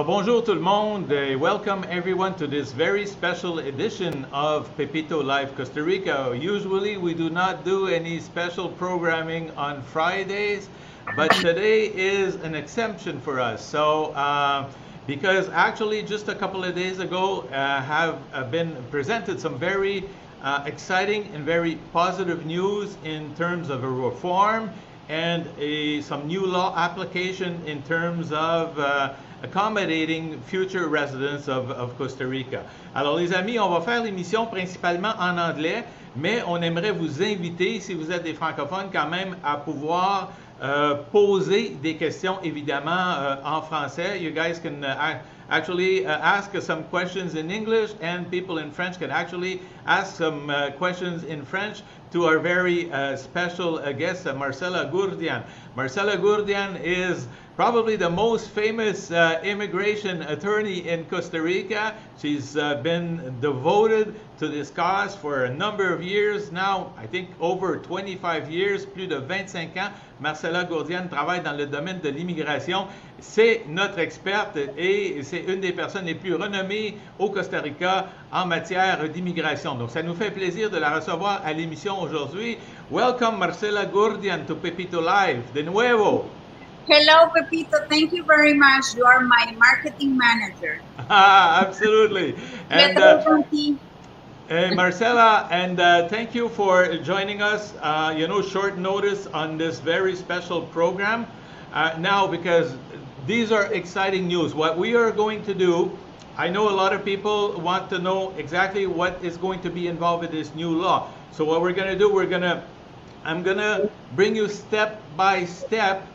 Bonjour tout le monde. Welcome everyone to this very special edition of Pepito Live Costa Rica. Usually we do not do any special programming on Fridays, but today is an exemption for us. So, because actually just a couple of days ago have been presented some very exciting and very positive news in terms of a reform and some new law application in terms of accommodating future residents of Costa Rica. Alors les amis, on va faire l'émission principalement en anglais, mais on aimerait vous inviter, si vous êtes des francophones, quand même à pouvoir poser des questions évidemment en français. You guys can actually ask some questions in English, and people in French can actually ask some questions in French to our very special guest, Marcela Gurdian. Marcela Gurdian is probably the most famous immigration attorney in Costa Rica. She's been devoted to this cause for a number of years now, I think over 25 years, plus de 25 ans. Marcela Gurdian travaille dans le domaine de l'immigration. C'est notre experte et c'est une des personnes les plus renommées au Costa Rica en matière d'immigration. Donc, ça nous fait plaisir de la recevoir à l'émission aujourd'hui. Welcome, Marcela Gurdian, to Pepito Live. De nuevo. Hello, Pepito. Thank you very much. You are my marketing manager. Absolutely. And Marcela, and thank you for joining us, short notice on this very special program. Now, because these are exciting news. What we are going to do, I know a lot of people want to know exactly what is going to be involved with this new law. So what we're going to do, I'm going to bring you step by step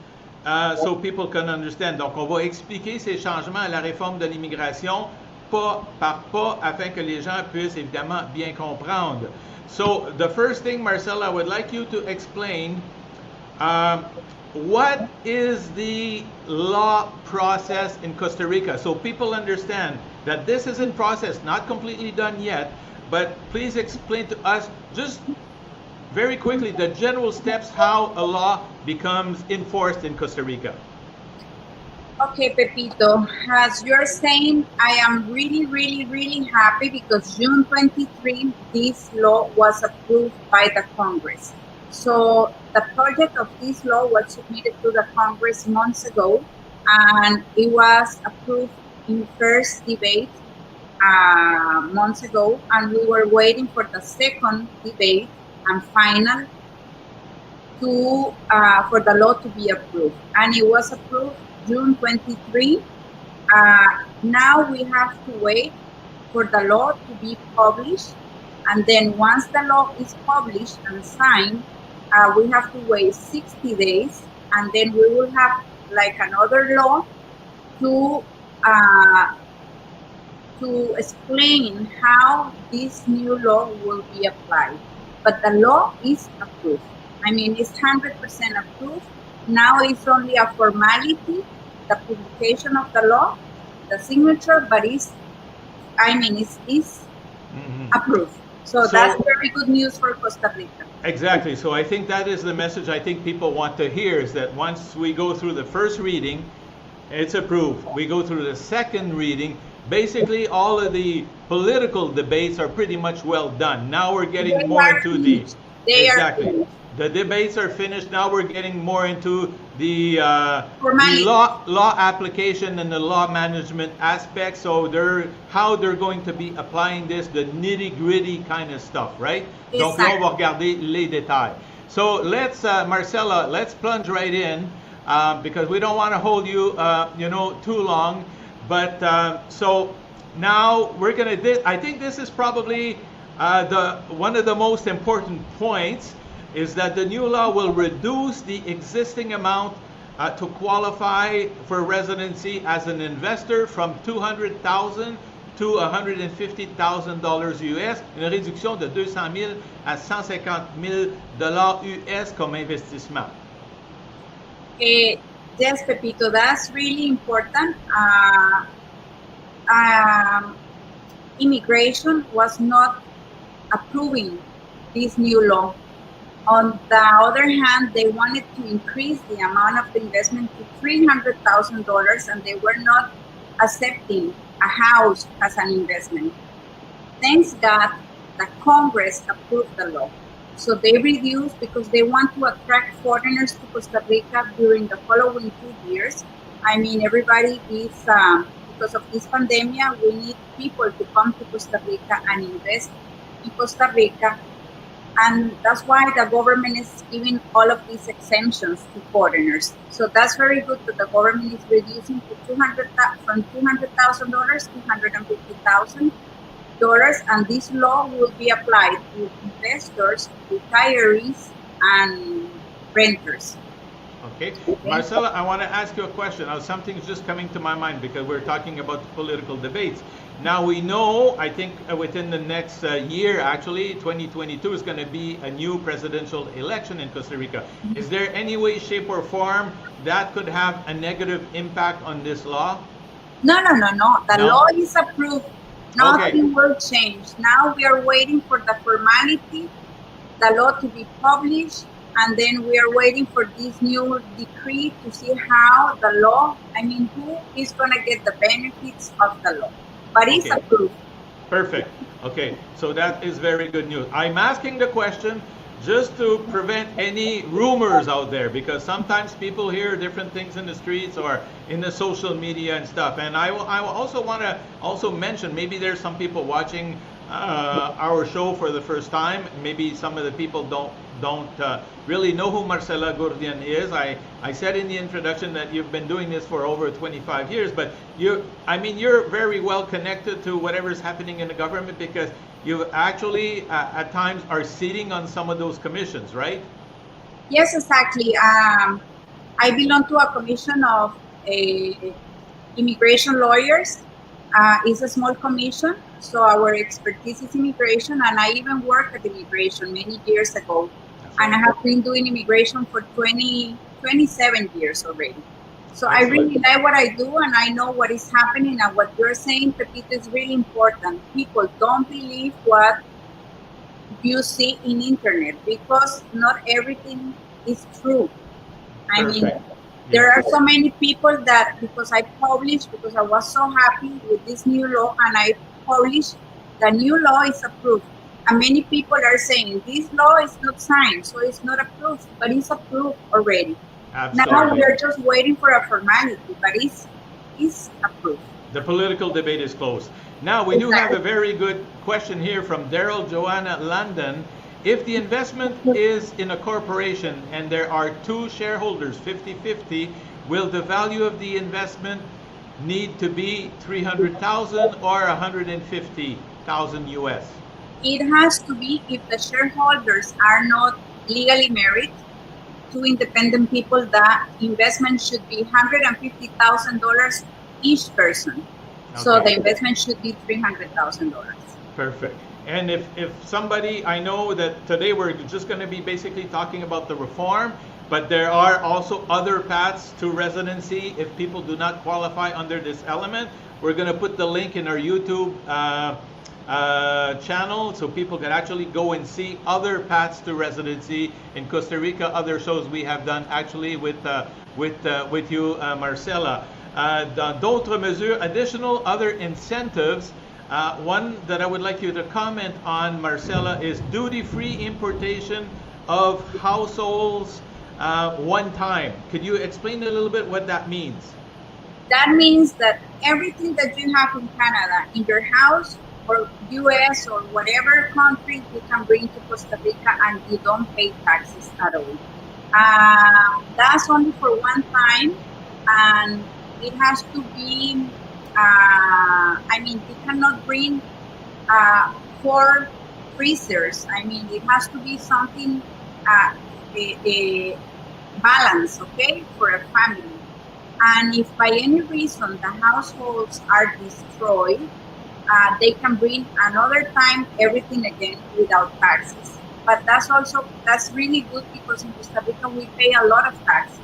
so people can understand. Donc, on va expliquer ces changements à la réforme de l'immigration pas par pas afin que les gens puissent évidemment bien comprendre. So, the first thing, Marcela, I would like you to explain what is the law process in Costa Rica, so people understand that this is in process, not completely done yet, but please explain to us just very quickly the general steps how a law becomes enforced in Costa Rica. Okay, Pepito, as you're saying, I am really, really, really happy because June 23, this law was approved by the Congress. So the project of this law was submitted to the Congress months ago, and it was approved in first debate months ago, and we were waiting for the second debate and final for the law to be approved. And it was approved June 23. Now we have to wait for the law to be published, and then once the law is published and signed, we have to wait 60 days, and then we will have like another law to explain how this new law will be applied. But the law is approved. I mean, it's 100% approved. Now it's only a formality, the publication of the law, the signature, but it's approved. So that's very good news for Costa Rica. Exactly. So I think that is the message I think people want to hear, is that once we go through the first reading, it's approved. We go through the second reading, basically all of the political debates are pretty much well done. Now we're getting more into the... Exactly. The debates are finished. Now we're getting more into the law application and the law management aspect. So how they're going to be applying this, the nitty-gritty kind of stuff, right? Exactly. Donc là, on va regarder les détails. So let's, Marcela, let's plunge right in because we don't want to hold you, too long. But so now we're going to, I think this is probably one of the most important points, is that the new law will reduce the existing amount to qualify for residency as an investor from $200,000 to $150,000 US, une réduction de 200,000 à 150,000 dollars US comme investissement. Yes, Pepito, that's really important. Immigration was not approving this new law. On the other hand, they wanted to increase the amount of the investment to $300,000, and they were not accepting a house as an investment. Thanks God, the Congress approved the law. So they reduced because they want to attract foreigners to Costa Rica during the following 2 years. I mean, everybody is, because of this pandemic, we need people to come to Costa Rica and invest in Costa Rica. And that's why the government is giving all of these exemptions to foreigners. So that's very good that the government is reducing to from $200,000 to $150,000, and this law will be applied to investors, retirees, and renters. Okay. Marcela, I want to ask you a question. Something's just coming to my mind because we're talking about political debates. Now we know, I think within the next year, actually, 2022 is going to be a new presidential election in Costa Rica. Is there any way, shape, or form that could have a negative impact on this law? No. The law is approved. Nothing will change. Now we are waiting for the formality, the law to be published, and then we are waiting for this new decree to see how the law, who is going to get the benefits of the law. But it's approved. Perfect. Okay, so that is very good news. I'm asking the question just to prevent any rumors out there, because sometimes people hear different things in the streets or in the social media and stuff. And I also want to mention, maybe there's some people watching our show for the first time. Maybe some of the people don't really know who Marcela Gurdian is. I said in the introduction that you've been doing this for over 25 years, but you're very well connected to whatever's happening in the government, because you actually at times are sitting on some of those commissions, right? Yes, exactly. I belong to a commission of immigration lawyers. It's a small commission, so our expertise is immigration, and I even worked at immigration many years ago. And I have been doing immigration for 27 years already. So I really like what I do, and I know what is happening, and what you're saying, Pepito, is really important. People don't believe what you see in internet, because not everything is true. There are so many people that, because I was so happy with this new law, and I published, the new law is approved. And many people are saying this law is not signed, so it's not approved, but it's approved already. Absolutely. Now we're just waiting for a formality, but it's approved. The political debate is closed. Now we do have a very good question here from Daryl Joanna London. If the investment is in a corporation and there are two shareholders, 50-50, will the value of the investment need to be $300,000 or $150,000 US? It has to be if the shareholders are not legally married, two independent people. The investment should be $150,000 each person. So the investment should be $300,000. Perfect. And if somebody, I know that today we're just going to be basically talking about the reform, but there are also other paths to residency if people do not qualify under this element. We're going to put the link in our YouTube channel so people can actually go and see other paths to residency in Costa Rica, other shows we have done actually with you, Marcela. D'autres mesures, additional other incentives. One that I would like you to comment on, Marcela, is duty-free importation of households one time. Could you explain a little bit what that means? That means that everything that you have in Canada, in your house, or US, or whatever country, you can bring to Costa Rica and you don't pay taxes at all. That's only for one time, and it has to be, you cannot bring 4 freezers. It has to be something, a balance, okay, for a family. And if by any reason the households are destroyed, they can bring another time everything again without taxes. But that's really good, because in Costa Rica we pay a lot of taxes.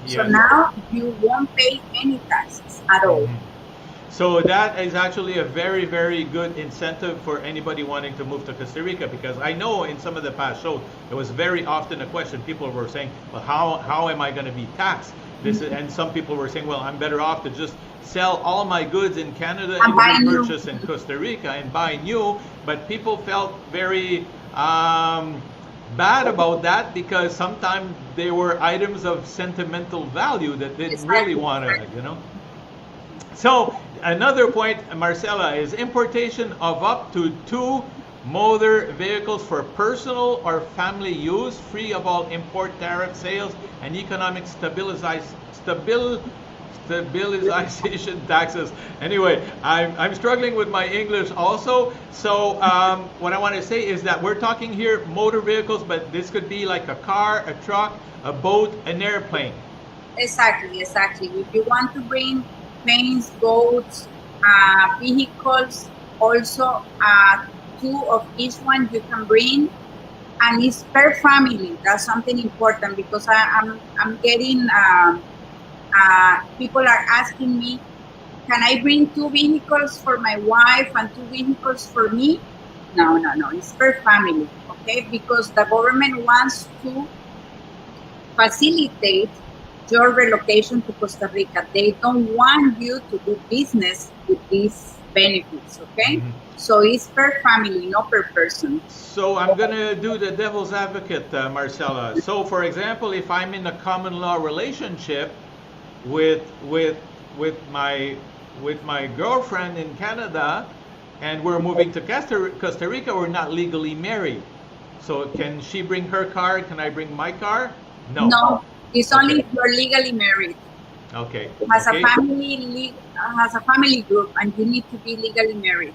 Yes. So now you won't pay any taxes at all. Mm-hmm. So that is actually a very, very good incentive for anybody wanting to move to Costa Rica, because I know in some of the past shows, it was very often a question. People were saying, well, how am I going to be taxed? This is, and some people were saying, well, I'm better off to just sell all my goods in Canada And buy and new. repurchase in Costa Rica and buy new. But people felt very bad about that because sometimes they were items of sentimental value that they didn't really want to, you know. So another point, Marcela, is importation of up to 2 motor vehicles for personal or family use, free of all import tariff, sales, and economic stabilization taxes. Anyway, I'm struggling with my English also. So what I want to say is that we're talking here motor vehicles, but this could be like a car, a truck, a boat, an airplane. Exactly. If you want to bring planes, boats, vehicles, also 2 of each one you can bring, and it's per family. That's something important because I'm getting people are asking me, can I bring 2 vehicles for my wife and 2 vehicles for me? No, it's per family, okay? Because the government wants to facilitate your relocation to Costa Rica. They don't want you to do business with these benefits, okay? So it's per family, not per person. So I'm going to do the devil's advocate, Marcela. So for example, if I'm in a common law relationship with my girlfriend in Canada and we're moving to Costa Rica, we're not legally married. So can she bring her car? Can I bring my car? No, it's only if you're legally married. Okay. Has a family group and you need to be legally married.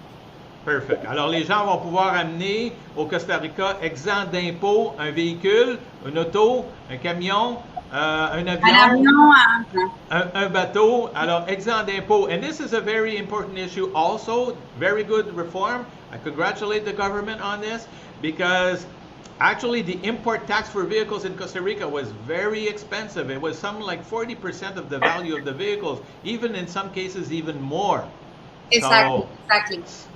Perfect. Alors, les gens vont pouvoir amener au Costa Rica exempt d'impôt un véhicule, une auto, un camion, un avion, un bateau. Alors, exempt d'impôt. And this is a very important issue also. Very good reform. I congratulate the government on this because actually the import tax for vehicles in Costa Rica was very expensive. It was something like 40% of the value of the vehicles, even in some cases even more. Exactly.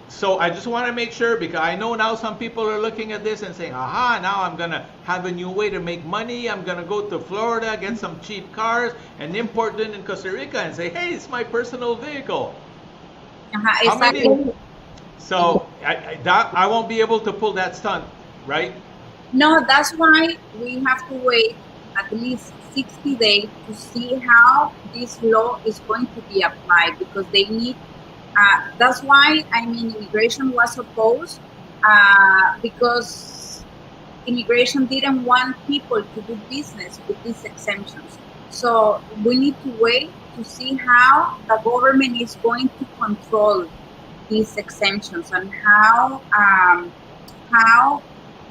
So I just want to make sure, because I know now some people are looking at this and saying, aha, now I'm going to have a new way to make money. I'm going to go to Florida, get some cheap cars, and import them in Costa Rica and say, hey, it's my personal vehicle. Exactly. So I won't be able to pull that stunt, right? No, that's why we have to wait at least 60 days to see how this law is going to be applied, because they need that's why, I mean, immigration was opposed because immigration didn't want people to do business with these exemptions. So we need to wait to see how the government is going to control these exemptions and how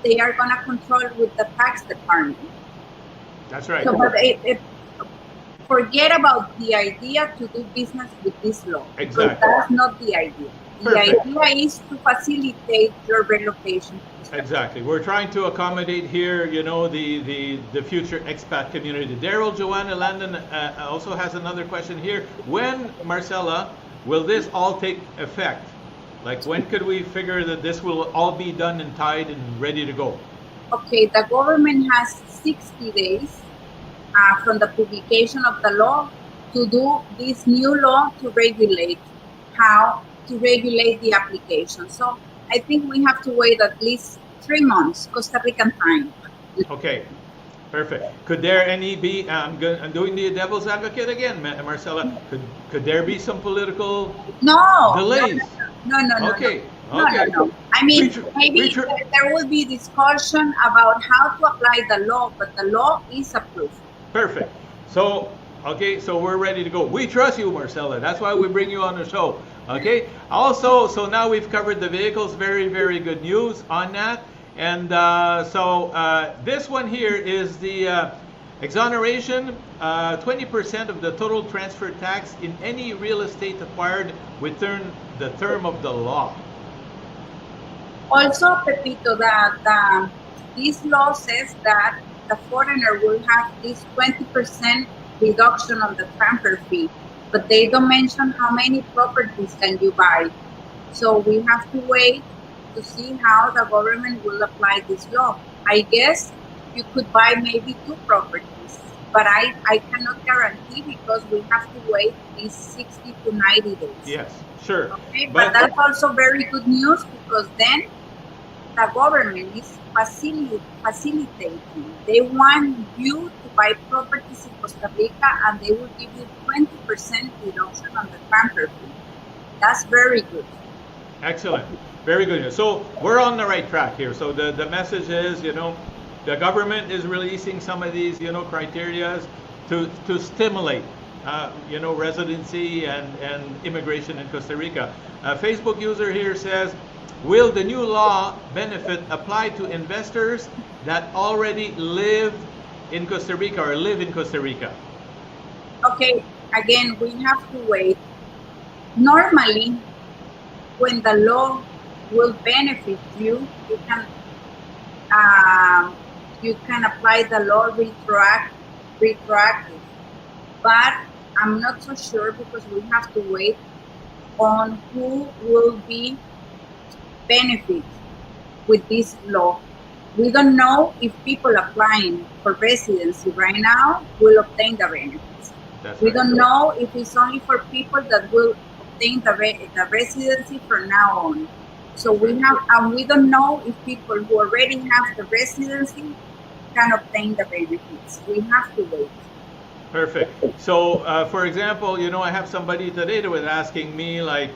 they are going to control with the tax department. That's right. So, but forget about the idea to do business with this law. Exactly. Because that's not the idea. Perfect. The idea is to facilitate your relocation. Exactly. We're trying to accommodate here, you know, the future expat community. Daryl, Joanna, Landon also has another question here. When, Marcela, will this all take effect? Like, when could we figure that this will all be done and tied and ready to go? Okay, the government has 60 days from the publication of the law to do this new law to regulate the application. So I think we have to wait at least 3 months, Costa Rican time. Okay, perfect. Could there be, I'm doing the devil's advocate again, Marcela, could there be some political delays? No. Okay. No. I mean, maybe there will be discussion about how to apply the law, but the law is approved. Perfect. So, okay, so we're ready to go. We trust you, Marcela. That's why we bring you on the show. Okay. Also, so now we've covered the vehicles. Very, very good news on that. And this one here is the exoneration, 20% of the total transfer tax in any real estate acquired within the term of the law. Also, Pepito, that this law says that the foreigner will have this 20% reduction on the transfer fee, but they don't mention how many properties can you buy. So we have to wait to see how the government will apply this law. I guess you could buy maybe 2 properties, but I cannot guarantee because we have to wait these 60 to 90 days. Yes, sure. Okay, but that's also very good news because then the government is facilitating. They want you to buy properties in Costa Rica and they will give you 20% deduction on the transfer fee. That's very good. Excellent. Very good. So we're on the right track here. So the message is, the government is releasing some of these, criteria to stimulate, residency and immigration in Costa Rica. A Facebook user here says, will the new law benefit apply to investors that already live in Costa Rica or live in Costa Rica? Okay, again, we have to wait. Normally, when the law will benefit you, you can apply the law retroactive. But I'm not so sure because we have to wait on who will be benefit with this law. We don't know if people applying for residency right now will obtain the benefits. We don't know if it's only for people that will obtain the residency from now on. So we don't know if people who already have the residency can obtain the benefits. We have to wait. Perfect. So, for example, I have somebody today that was asking me, like,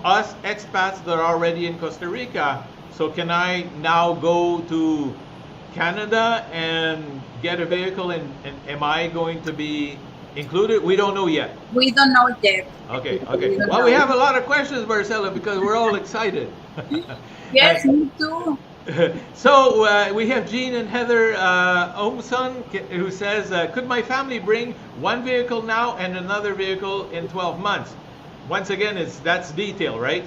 us expats that are already in Costa Rica, so can I now go to Canada and get a vehicle and am I going to be included? We don't know yet. We don't know yet. Okay. Well, we have a lot of questions, Marcela, because we're all excited. Yes, me too. So we have Jean and Heather Omson who says, could my family bring one vehicle now and another vehicle in 12 months? Once again, that's detail, right?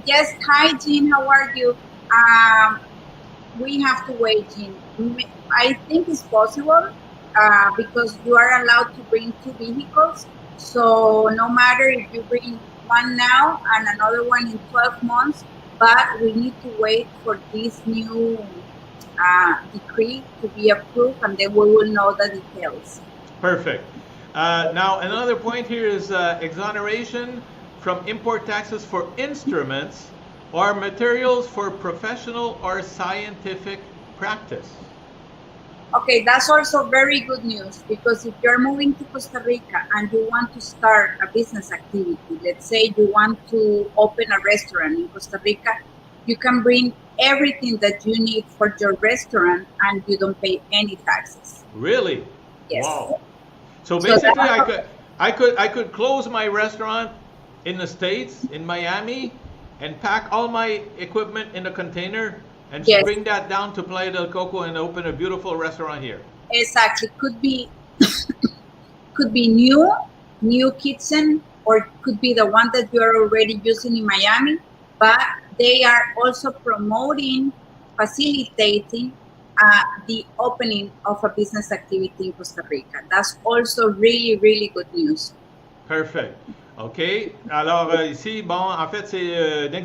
Yes. Hi, Jean. How are you? We have to wait, Jean. I think it's possible because you are allowed to bring two vehicles. So no matter if you bring one now and another one in 12 months, but we need to wait for this new decree to be approved and then we will know the details. Perfect. Now, another point here is exoneration from import taxes for instruments or materials for professional or scientific practice. Okay, that's also very good news because if you're moving to Costa Rica and you want to start a business activity, let's say you want to open a restaurant in Costa Rica, you can bring everything that you need for your restaurant and you don't pay any taxes. Really? Yes. Wow. So basically, I could close my restaurant in the States, in Miami, and pack all my equipment in a container and bring that down to Playa del Coco and open a beautiful restaurant here. Exactly. Could be new kitchen, or could be the one that you are already using in Miami, but they are also facilitating the opening of a business activity in Costa Rica. That's also really, really good news. Perfect. OK. Alors, ici, bon, en fait, c'est une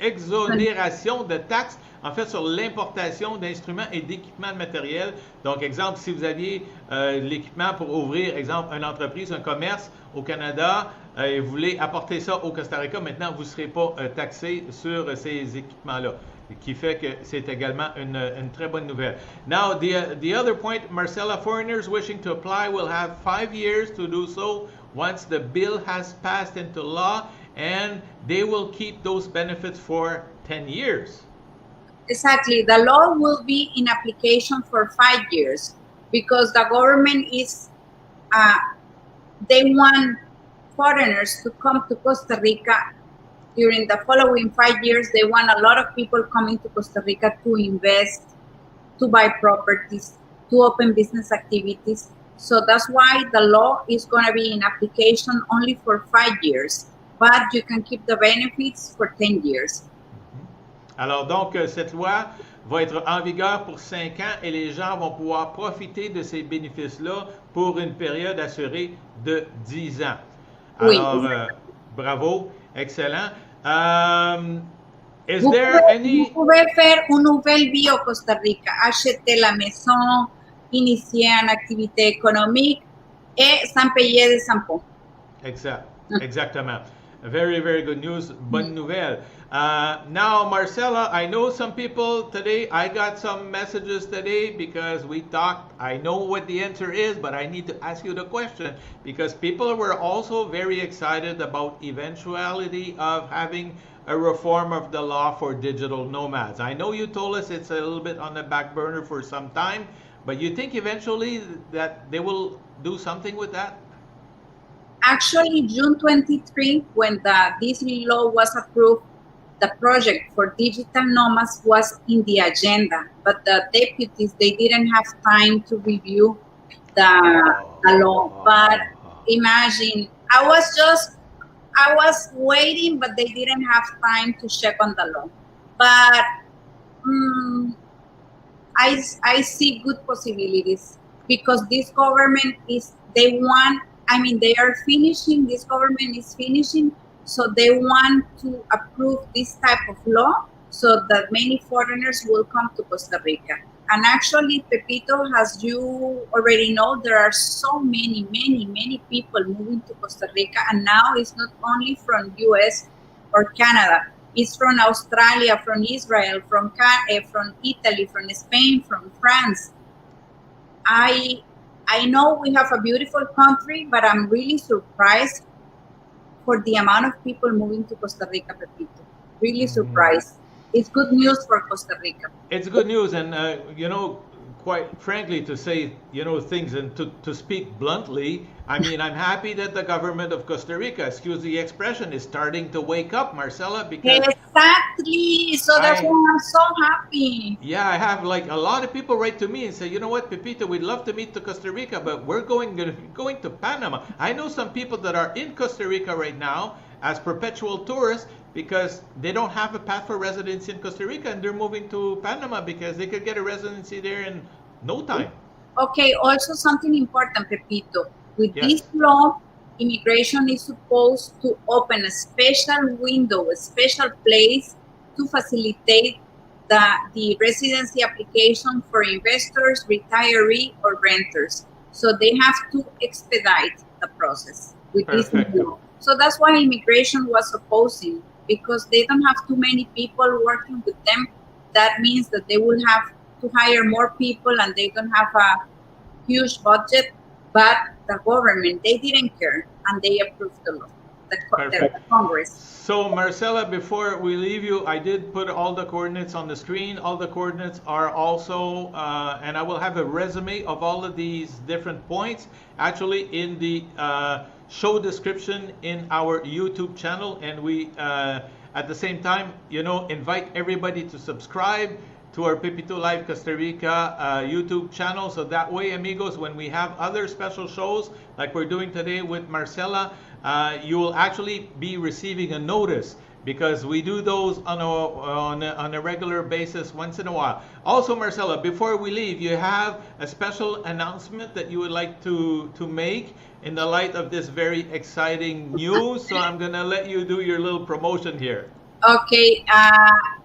exonération de taxes, en fait, sur l'importation d'instruments et d'équipements de matériel. Donc, exemple, si vous aviez l'équipement pour ouvrir, exemple, une entreprise, un commerce au Canada, et vous voulez apporter ça au Costa Rica, maintenant, vous ne serez pas taxé sur ces équipements-là, qui fait que c'est également une très bonne nouvelle. Now, the other point, Marcela, foreigners wishing to apply will have 5 years to do so once the bill has passed into law, and they will keep those benefits for 10 years. Exactly. The law will be in application for 5 years because the government is, they want foreigners to come to Costa Rica during the following 5 years. They want a lot of people coming to Costa Rica to invest, to buy properties, to open business activities. So that's why the law is going to be in application only for 5 years, but you can keep the benefits for 10 years. Alors donc, cette loi va être en vigueur pour 5 ans et les gens vont pouvoir profiter de ces bénéfices-là pour une période assurée de 10 ans. Alors, oui. Bravo, excellent. Is there any... Vous pouvez faire une nouvelle vie au Costa Rica, acheter la maison, initier une activité économique et sans payer des impôts. Exactement. Very, very good news. Bonne nouvelle. Now, Marcela, I know some people today, I got some messages today because we talked. I know what the answer is, but I need to ask you the question because people were also very excited about eventuality of having a reform of the law for digital nomads. I know you told us it's a little bit on the back burner for some time, but you think eventually that they will do something with that? Actually, June 23, when this law was approved, the project for digital nomads was in the agenda, but the deputies, they didn't have time to review the law. But imagine, I was waiting, but they didn't have time to check on the law. But I see good possibilities because this government they are finishing, this government is finishing, so they want to approve this type of law so that many foreigners will come to Costa Rica. And actually, Pepito, as you already know, there are so many people moving to Costa Rica, and now it's not only from US or Canada, it's from Australia, from Israel, from Italy, from Spain, from France. I know we have a beautiful country, but I'm really surprised for the amount of people moving to Costa Rica, Pepito. Really surprised. It's good news for Costa Rica. It's good news, and quite frankly, to say things and to speak bluntly, I mean, I'm happy that the government of Costa Rica, excuse the expression, is starting to wake up, Marcela, because exactly. So that's why I'm so happy. Yeah, I have like a lot of people write to me and say, you know what, Pepito, we'd love to meet to Costa Rica, but we're going to Panama. I know some people that are in Costa Rica right now as perpetual tourists because they don't have a path for residency in Costa Rica, and they're moving to Panama because they could get a residency there in no time. Okay, also something important, Pepito. With this law, immigration is supposed to open a special window, a special place to facilitate the residency application for investors, retiree, or renters. So they have to expedite the process with this law. So that's why immigration was opposing, because they don't have too many people working with them. That means that they will have to hire more people, and they don't have a huge budget. But the government, they didn't care, and they approved the law, the Congress. So Marcela, before we leave you, I did put all the coordinates on the screen. All the coordinates are also, and I will have a resume of all of these different points actually in the show description in our YouTube channel. And we, at the same time, invite everybody to subscribe to our Pepito Live Costa Rica YouTube channel. So that way, amigos, when we have other special shows like we're doing today with Marcela, you will actually be receiving a notice, because we do those on a regular basis once in a while. Also, Marcela, before we leave, you have a special announcement that you would like to make in the light of this very exciting news. So I'm gonna let you do your little promotion here. Okay,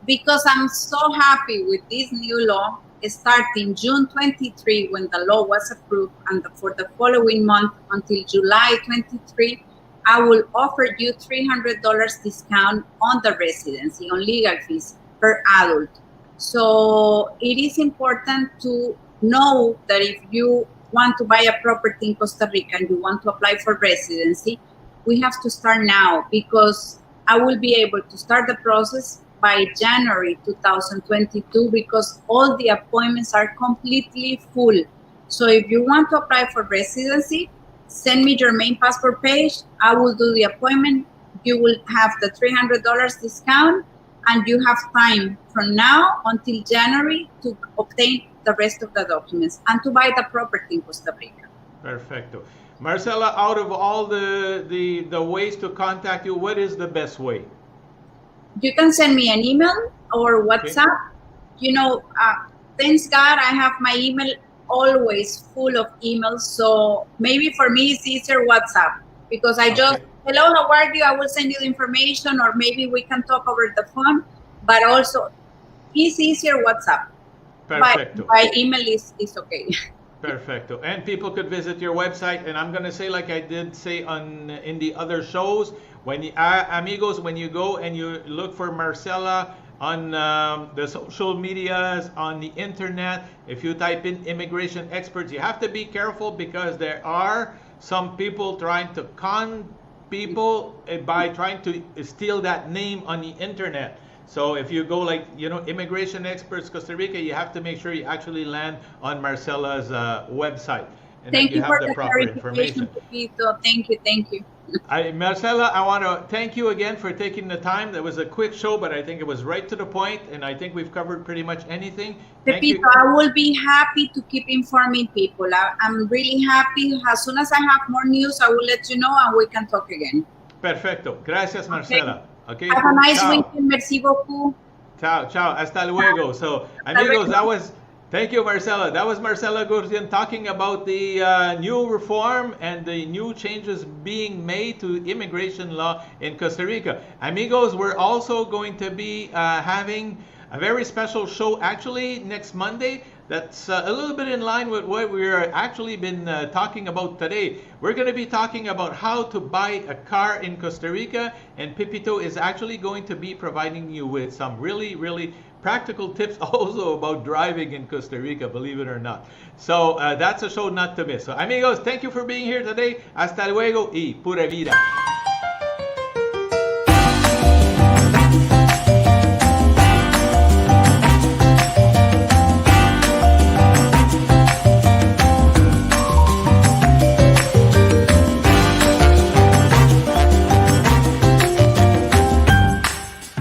because I'm so happy with this new law, starting June 23, when the law was approved, and for the following month until July 23, I will offer you $300 discount on the residency, on legal fees per adult. So it is important to know that if you want to buy a property in Costa Rica and you want to apply for residency, we have to start now, because I will be able to start the process by January 2022, because all the appointments are completely full. So if you want to apply for residency, send me your main passport page. I will do the appointment. You will have the $300 discount, and you have time from now until January to obtain the rest of the documents and to buy the property in Costa Rica. Perfecto. Marcela, out of all the ways to contact you, what is the best way? You can send me an email or WhatsApp. Okay. Thanks God, I have my email always full of emails. So maybe for me, it's easier WhatsApp, because I just, hello, how are you? I will send you the information, or maybe we can talk over the phone. But also, it's easier WhatsApp. Perfecto. By email is okay. Perfecto. And people could visit your website, and I'm going to say, like I did say in the other shows, when you, amigos, when you go and you look for Marcela on the social medias, on the internet, if you type in immigration experts, you have to be careful because there are some people trying to con people by trying to steal that name on the internet. So if you go like, immigration experts Costa Rica, you have to make sure you actually land on Marcela's website. And thank that you have for the proper information. Pepito. Thank you. Marcela, I want to thank you again for taking the time. That was a quick show, but I think it was right to the point, and I think we've covered pretty much anything. Pepito, I will be happy to keep informing people. I'm really happy. As soon as I have more news, I will let you know, and we can talk again. Perfecto. Gracias, Marcela. Okay. Have a nice weekend. Merci beaucoup. Ciao. Hasta luego. So, amigos, thank you, Marcela. That was Marcela Gurdian talking about the new reform and the new changes being made to immigration law in Costa Rica. Amigos, we're also going to be having a very special show actually next Monday. That's a little bit in line with what we're actually been talking about today. We're going to be talking about how to buy a car in Costa Rica, and Pepito is actually going to be providing you with some really, really practical tips also about driving in Costa Rica, believe it or not. So that's a show not to miss. So amigos, thank you for being here today. Hasta luego y pura vida.